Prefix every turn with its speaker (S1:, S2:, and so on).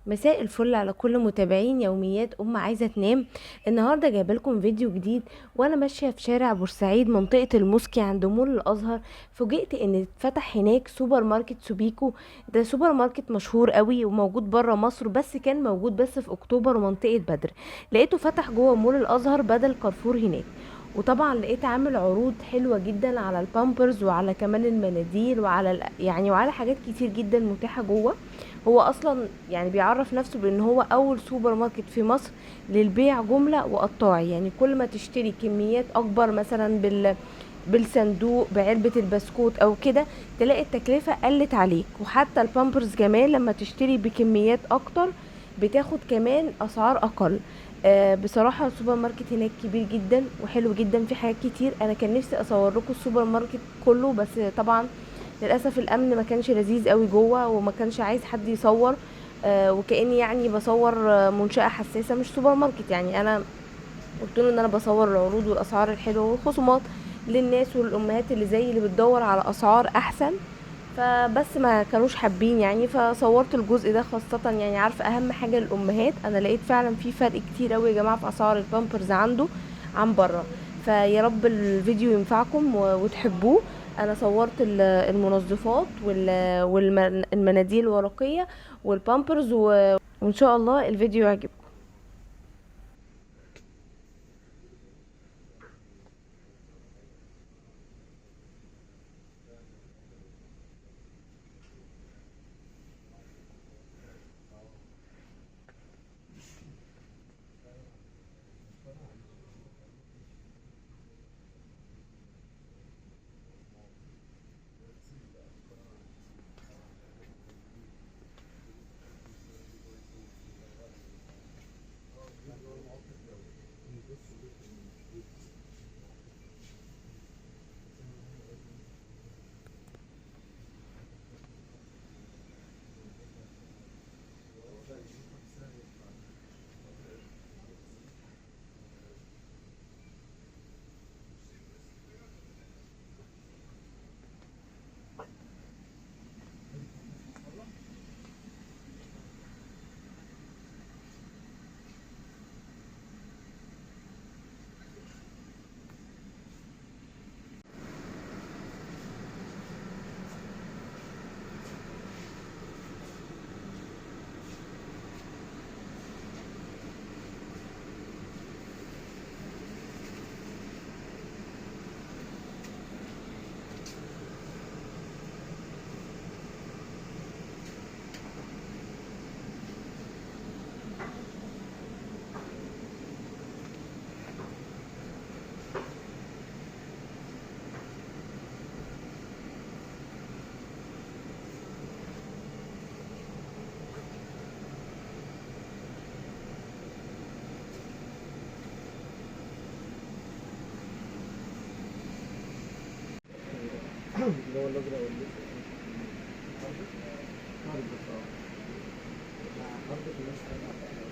S1: مساء الفل على كل متابعين يوميات عايزه تنام. النهارده جايبه لكم فيديو جديد. وانا ماشيه في شارع بورسعيد منطقه الموسكي عند مول الازهر، فوجئت ان اتفتح هناك سوبر ماركت سوبيكو. ده سوبر ماركت مشهور قوي وموجود بره مصر، بس كان موجود بس في اكتوبر ومنطقه بدر. لقيته فتح جوه مول الازهر بدل كارفور هناك. وطبعا لقيت عامل عروض حلوه جدا على البامبرز وعلى كمان المناديل وعلى وعلى حاجات كتير جدا متاحه جوه. هو اصلا يعني بيعرف نفسه بان هو اول سوبر ماركت في مصر للبيع جملة وقطاعي، يعني كل ما تشتري كميات اكبر مثلا بالصندوق بعلبة البسكوت او كده، تلاقي التكلفة قلت عليك. وحتى البامبرز كمان لما تشتري بكميات اكتر بتاخد كمان اسعار اقل. بصراحة السوبر ماركت هناك كبير جدا وحلو جدا، في حاجات كتير. انا كان نفسي اصور لكم السوبر ماركت كله، بس طبعا للاسف الامن ما كانش لذيذ قوي جوه وما كانش عايز حد يصور. وكاني يعني بصور منشأة حساسة مش سوبر ماركت. يعني انا قلت له ان انا بصور العروض والاسعار الحلوه والخصومات للناس والامهات اللي زي اللي بتدور على اسعار احسن. فبس ما كانوش حابين يعني، فصورت الجزء ده خاصة. يعني عارفة اهم حاجة للامهات، انا لقيت فعلا في فرق كتير قوي يا جماعة في اسعار البامبرز عنده عن بره. فيا رب الفيديو ينفعكم وتحبوه. انا صورت المنظفات والمناديل الورقية والبامبرز وان شاء الله الفيديو يعجبكم.
S2: اللي هو الازرق والاسود. حرب. حرب. مع حرب الناس.